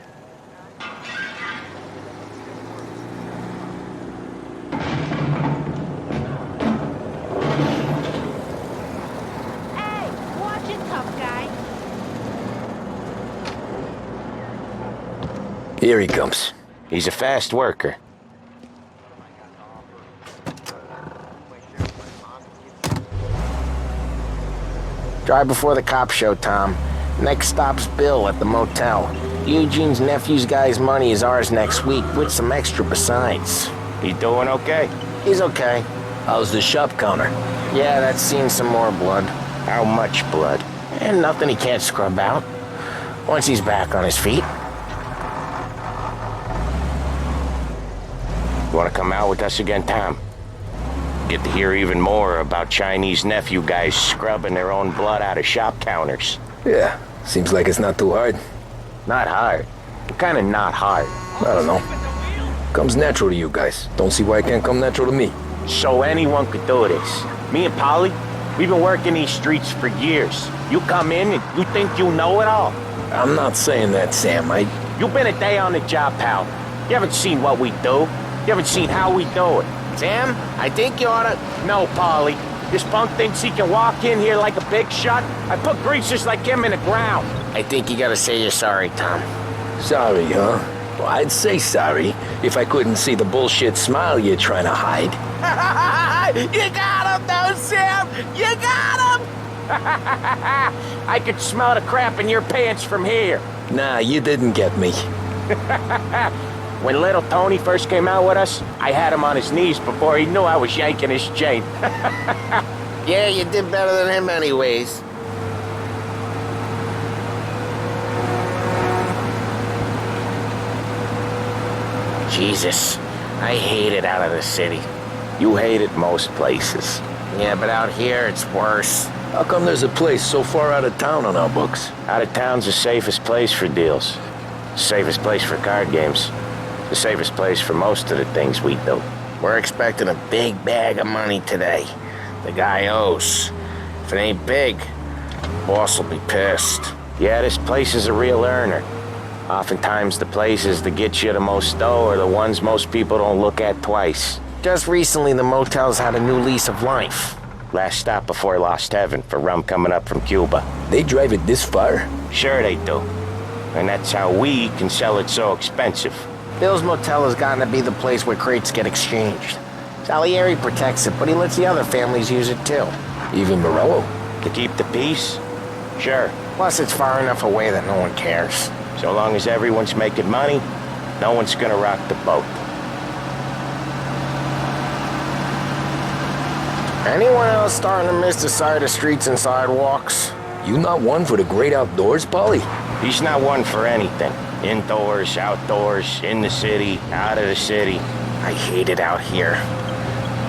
Here he comes. He's a fast worker. Drive before the cops show, Tom. Next stop's Bill at the motel. Eugene's nephew's guy's money is ours next week, with some extra besides. He doing okay? He's okay. How's the shop counter? Yeah, that's seen some more blood. How much blood? And nothing he can't scrub out. Once he's back on his feet. You want to come out with us again, Tom? Get to hear even more about Chinese nephew guys scrubbing their own blood out of shop counters. Yeah, seems like it's not too hard. Not hard? What kind of not hard? I don't know. Comes natural to you guys. Don't see why it can't come natural to me. So anyone could do this. Me and Polly, we've been working these streets for years. You come in and you think you know it all. I'm not saying that, Sam. You've been a day on the job, pal. You haven't seen what we do. You haven't seen how we do it. Sam, I think you oughta... No, Polly. This punk thinks he can walk in here like a big shot. I put greasers like him in the ground. I think you gotta say you're sorry, Tom. Sorry, huh? Well, I'd say sorry if I couldn't see the bullshit smile you're trying to hide. You got him, though, Sam! You got him! I could smell the crap in your pants from here. Nah, you didn't get me. When little Tony first came out with us, I had him on his knees before he knew I was yanking his chain. Yeah, you did better than him anyways. Jesus, I hate it out of the city. You hate it most places. Yeah, but out here it's worse. How come there's a place so far out of town on our books? Out of town's the safest place for deals. Safest place for card games. The safest place for most of the things we do. We're expecting a big bag of money today. The guy owes. If it ain't big, boss will be pissed. Yeah, this place is a real earner. Oftentimes the places that get you the most dough are the ones most people don't look at twice. Just recently the motel's had a new lease of life. Last stop before Lost Heaven for rum coming up from Cuba. They drive it this far? Sure they do. And that's how we can sell it so expensive. Bill's Motel has gotten to be the place where crates get exchanged. Salieri protects it, but he lets the other families use it too. Even Morello? To keep the peace? Sure. Plus it's far enough away that no one cares. So long as everyone's making money, no one's gonna rock the boat. Anyone else starting to miss the side of streets and sidewalks? You not one for the great outdoors, Polly? He's not one for anything. Indoors, outdoors, in the city, out of the city. I hate it out here.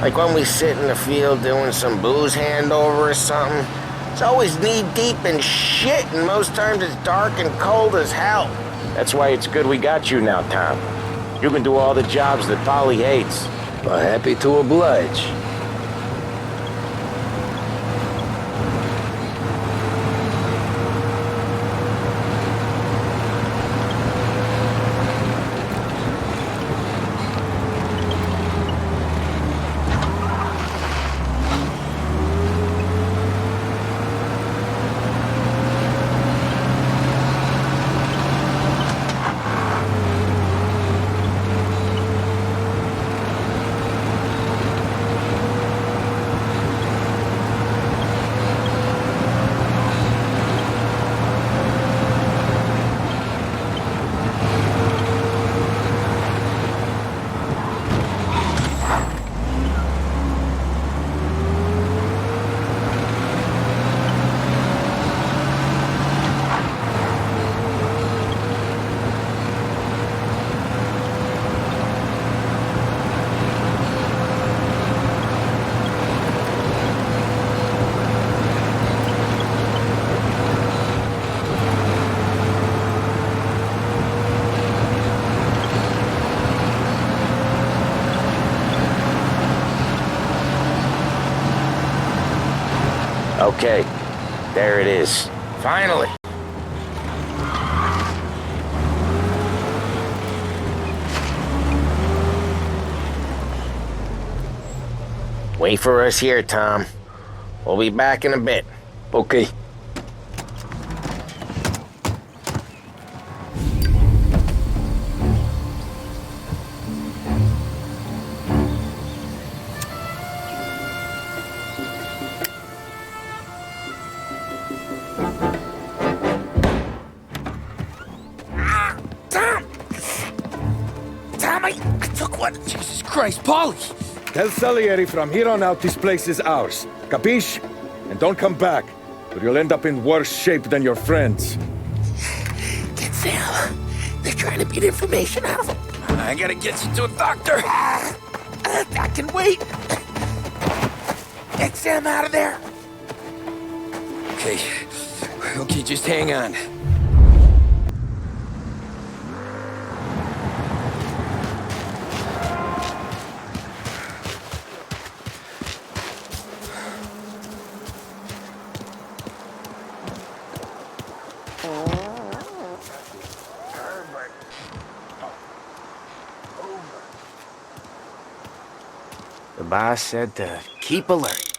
Like when we sit in the field doing some booze handover or something. It's always knee-deep in shit, and most times it's dark and cold as hell. That's why it's good we got you now, Tom. You can do all the jobs that Polly hates. Well, happy to oblige. Okay, there it is. Finally. Wait for us here, Tom. We'll be back in a bit. Okay. Jesus Christ, Polly! Tell Salieri from here on out this place is ours. Capiche? And don't come back, or you'll end up in worse shape than your friends. Get Sam. They're trying to beat information out of him. I gotta get you to a doctor. I can wait. Get Sam out of there. Okay, just hang on. The boss said to keep alert.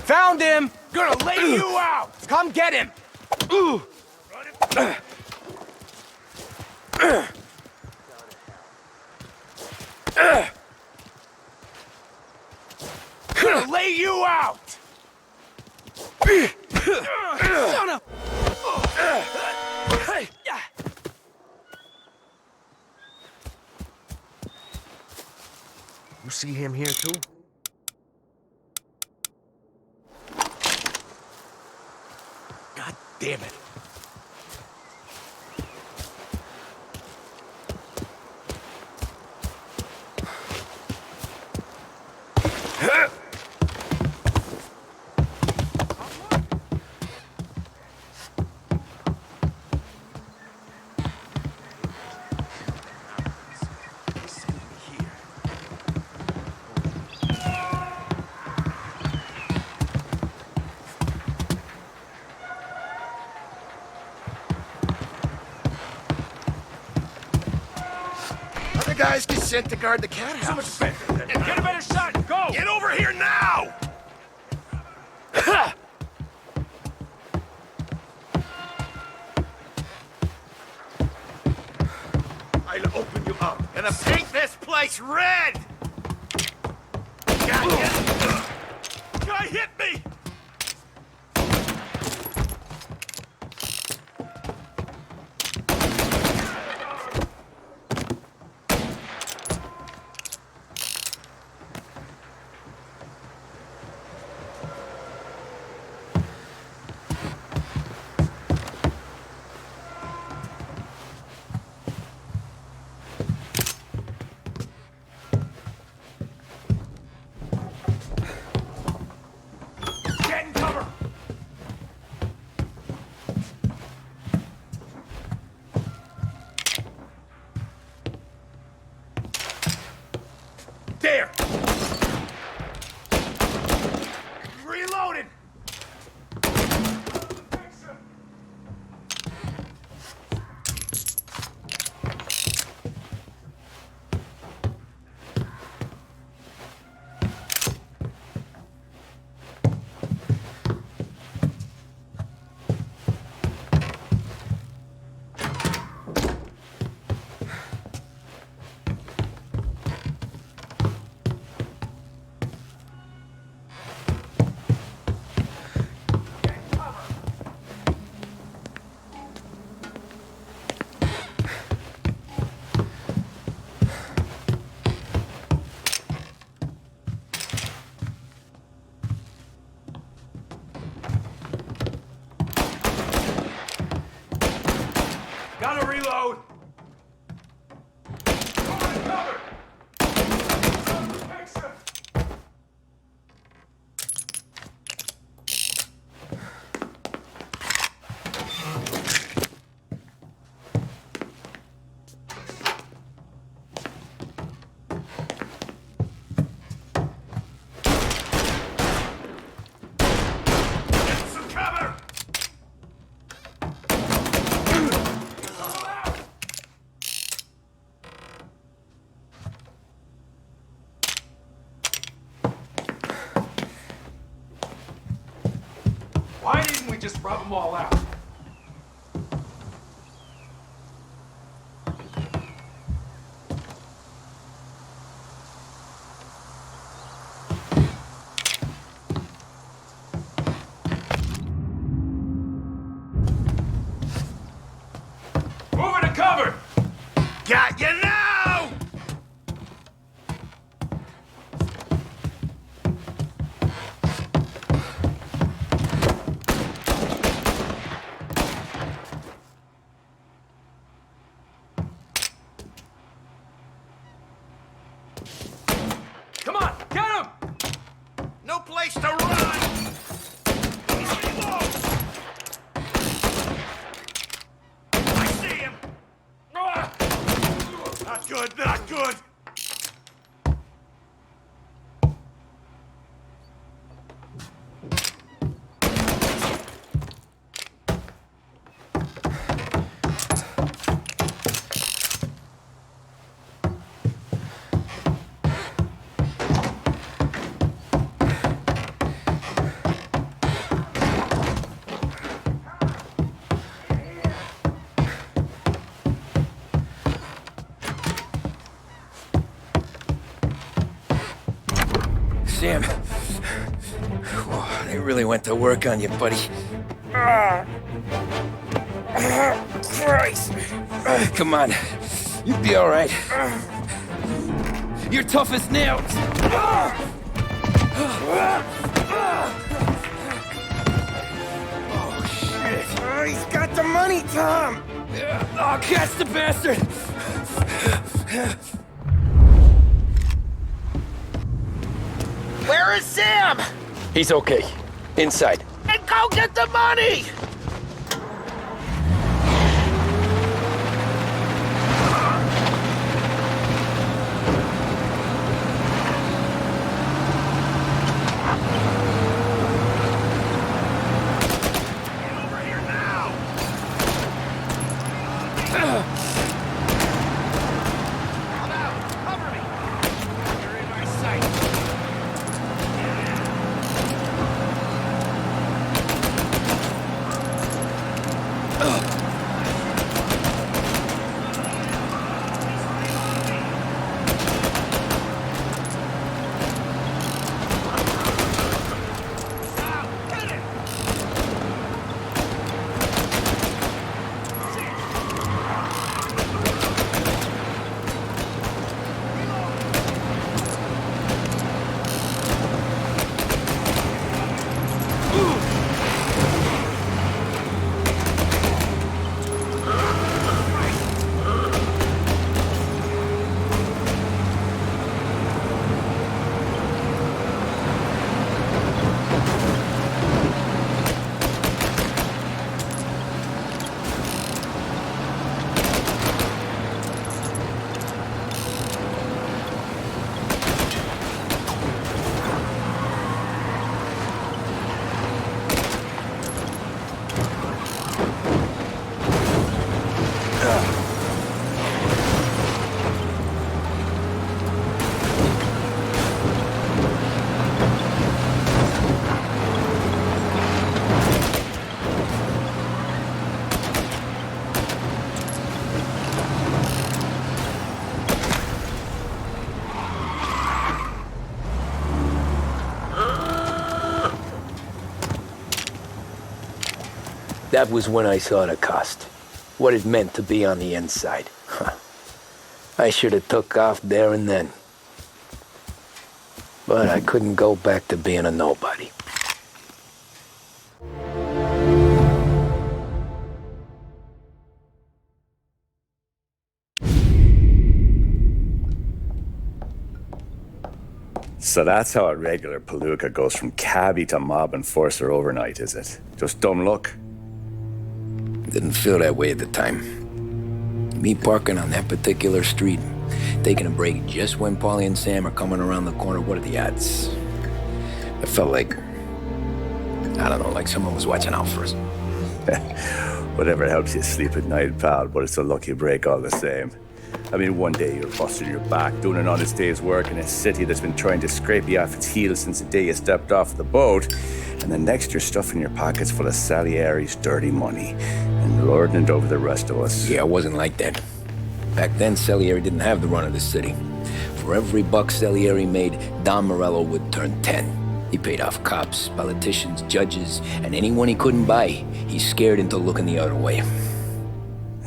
Found him! Gonna lay you out! Come get him! Gonna lay you out! Son of... You see him here too? God damn it. guys get sent to guard the cat house. So much better. Get a better shot. Go. Get over here now! I'll open you up. Gonna paint this place red! Got ya! Guy hit me! There! Reloaded! Gotta reload. Why didn't we just rub them all out? Move into cover! Got you now! Come on, get him! No place to run! Reload! I see him! Not good, not good! Sam. Whoa, they really went to work on you, buddy. Christ! Come on. You'll be all right. You're tough as nails. Oh, shit. Oh, he's got the money, Tom! Oh, catch the bastard! Where is Sam? He's okay. Inside. And go get the money! That was when I saw the cost. What it meant to be on the inside. Huh. I should have took off there and then. But I couldn't go back to being a nobody. So that's how a regular palooka goes from cabbie to mob enforcer overnight, is it? Just dumb luck? Didn't feel that way at the time. Me parking on that particular street, taking a break just when Paulie and Sam are coming around the corner, what are the odds? I felt like, I don't know, like someone was watching out for us. Whatever helps you sleep at night, pal, but it's a lucky break all the same. I mean, one day you're busting your back, doing an honest day's work in a city that's been trying to scrape you off its heels since the day you stepped off the boat, and the next you're stuffing your pockets full of Salieri's dirty money and lording it over the rest of us. Yeah, I wasn't like that. Back then, Salieri didn't have the run of the city. For every buck Salieri made, Don Morello would turn 10. He paid off cops, politicians, judges, and anyone he couldn't buy, he scared into looking the other way.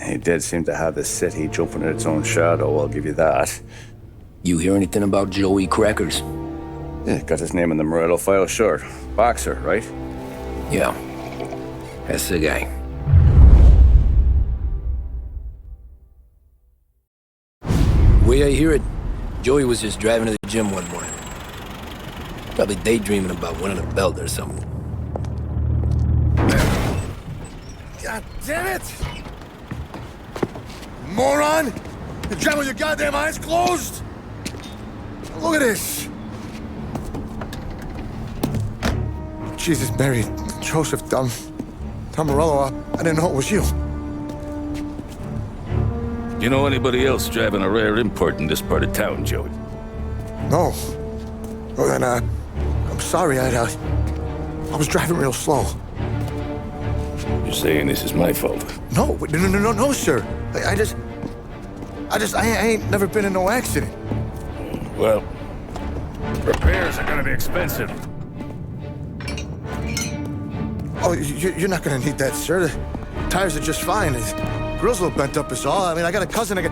He did seem to have the city jumping at its own shadow, I'll give you that. You hear anything about Joey Crackers? Yeah, got his name in the Morello file, sure. Boxer, right? Yeah, that's the guy. The way I hear it, Joey was just driving to the gym one morning. Probably daydreaming about winning a belt or something. God damn it! Moron! You driving with your goddamn eyes closed? Look at this! Jesus, Mary, Joseph, Tom Morello, I didn't know it was you. You know anybody else driving a rare import in this part of town, Joey? No. Well, then, I'm sorry, I was driving real slow. You're saying this is my fault? No, sir. I ain't never been in no accident. Well, repairs are gonna be expensive. Oh, you're not gonna need that, sir. The tires are just fine. The grill's a little bent up is all. I mean, I got a cousin that